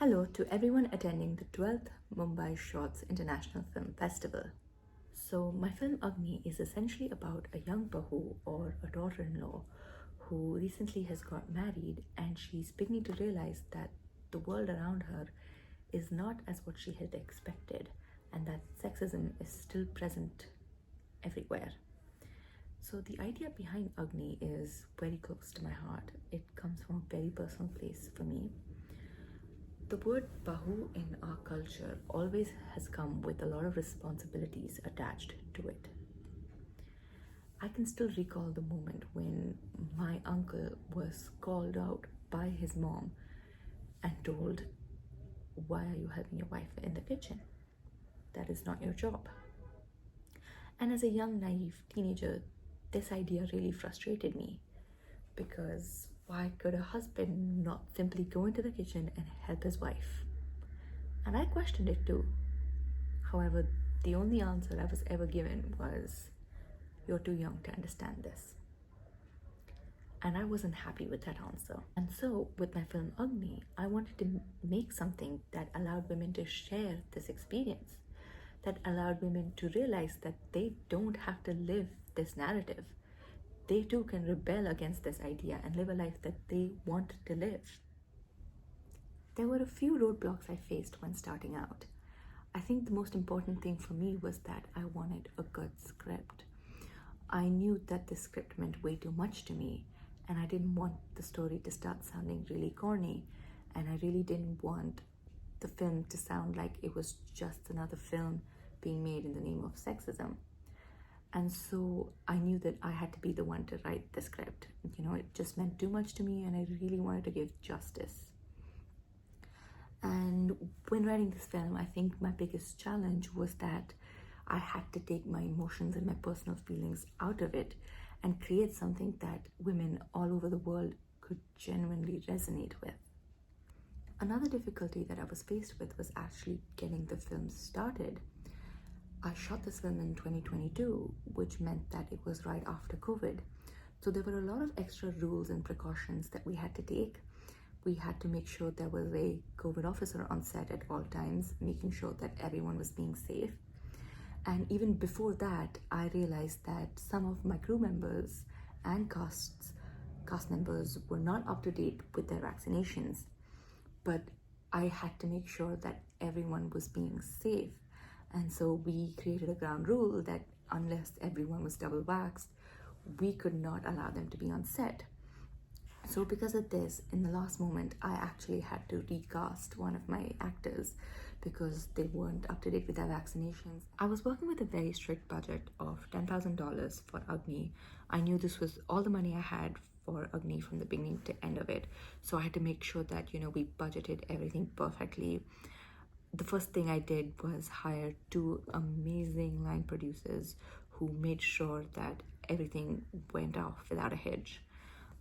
Hello to everyone attending the 12th Mumbai Shorts International Film Festival. So, my film Agni is essentially about a young bahu or a daughter-in-law who recently has got married and she's beginning to realize that the world around her is not as what she had expected and that sexism is still present everywhere. So the idea behind Agni is very close to my heart. It comes from a very personal place for me. The word bahu in our culture always has come with a lot of responsibilities attached to it. I can still recall the moment when my uncle was called out by his mom and told, "Why are you helping your wife in the kitchen? That is not your job." And as a young, naive teenager, this idea really frustrated me because why could a husband not simply go into the kitchen and help his wife? And I questioned it too. However, the only answer I was ever given was, "You're too young to understand this." And I wasn't happy with that answer. And so, with my film Agni, I wanted to make something that allowed women to share this experience, that allowed women to realize that they don't have to live this narrative. They too can rebel against this idea and live a life that they want to live. There were a few roadblocks I faced when starting out. I think the most important thing for me was that I wanted a good script. I knew that this script meant way too much to me, and I didn't want the story to start sounding really corny, and I really didn't want the film to sound like it was just another film being made in the name of sexism. And so I knew that I had to be the one to write the script. It just meant too much to me and I really wanted to give justice. And when writing this film, I think my biggest challenge was that I had to take my emotions and my personal feelings out of it and create something that women all over the world could genuinely resonate with. Another difficulty that I was faced with was actually getting the film started. I shot this film in 2022, which meant that it was right after COVID. So there were a lot of extra rules and precautions that we had to take. We had to make sure there was a COVID officer on set at all times, making sure that everyone was being safe. And even before that, I realized that some of my crew members and cast members were not up to date with their vaccinations. But I had to make sure that everyone was being safe. And so we created a ground rule that unless everyone was double vaxxed, we could not allow them to be on set. So because of this, in the last moment, I actually had to recast one of my actors because they weren't up to date with their vaccinations. I was working with a very strict budget of $10,000 for Agni. I knew this was all the money I had for Agni from the beginning to end of it. So I had to make sure that, we budgeted everything perfectly. The first thing I did was hire two amazing line producers who made sure that everything went off without a hitch.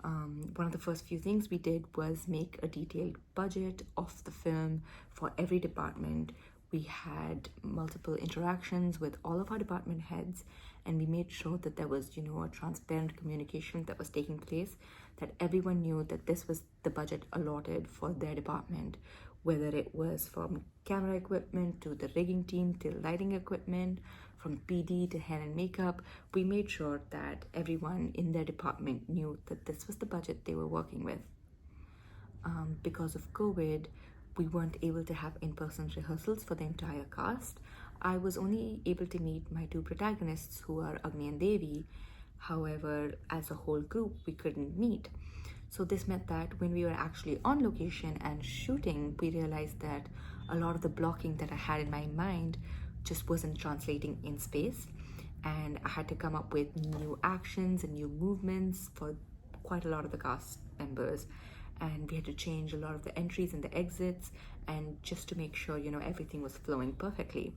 One of the first few things we did was make a detailed budget of the film for every department. We had multiple interactions with all of our department heads, and we made sure that there was, a transparent communication that was taking place, that everyone knew that this was the budget allotted for their department, whether it was from camera equipment to the rigging team to lighting equipment, from PD to hair and makeup. We made sure that everyone in their department knew that this was the budget they were working with. Because of COVID, we weren't able to have in-person rehearsals for the entire cast. I was only able to meet my two protagonists, who are Agni and Devi. However, as a whole group, we couldn't meet. So this meant that when we were actually on location and shooting, we realized that a lot of the blocking that I had in my mind just wasn't translating in space. And I had to come up with new actions and new movements for quite a lot of the cast members. And we had to change a lot of the entries and the exits, and just to make sure, everything was flowing perfectly.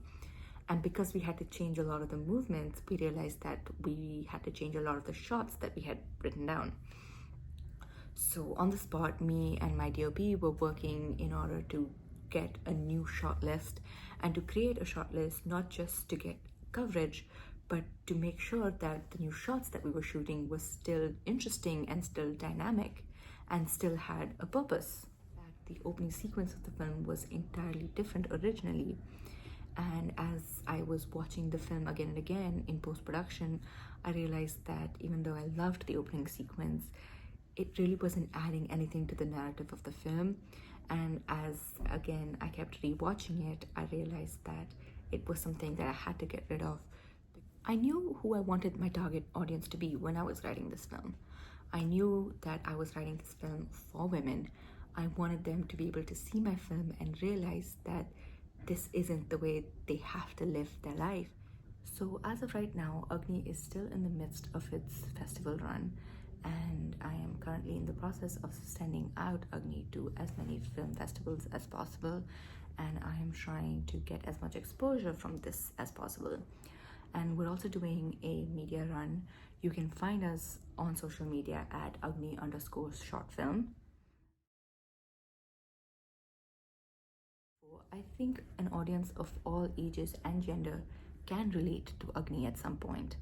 And because we had to change a lot of the movements, we realized that we had to change a lot of the shots that we had written down. So on the spot, me and my DOP were working in order to get a new shot list and to create a shot list, not just to get coverage, but to make sure that the new shots that we were shooting was still interesting and still dynamic and still had a purpose. the opening sequence of the film was entirely different originally. And as I was watching the film again and again in post-production, I realized that even though I loved the opening sequence, it really wasn't adding anything to the narrative of the film. And as again I kept rewatching it, I realized that it was something that I had to get rid of. I knew who I wanted my target audience to be when I was writing this film. I knew that I was writing this film for women. I wanted them to be able to see my film and realize that this isn't the way they have to live their life. So as of right now, Agni is still in the midst of its festival run, and I am currently in the process of sending out Agni to as many film festivals as possible, and I am trying to get as much exposure from this as possible. And we're also doing a media run. You can find us on social media at Agni_short film. I think an audience of all ages and gender can relate to Agni at some point.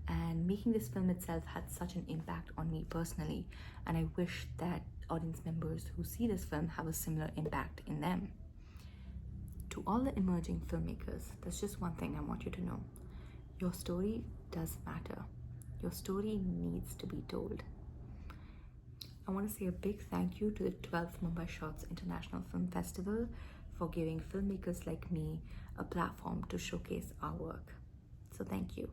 And making this film itself had such an impact on me personally, and I wish that audience members who see this film have a similar impact in them. To all the emerging filmmakers, there's just one thing I want you to know. Your story does matter. Your story needs to be told. I want to say a big thank you to the 12th Mumbai Shorts International Film Festival for giving filmmakers like me a platform to showcase our work. So thank you.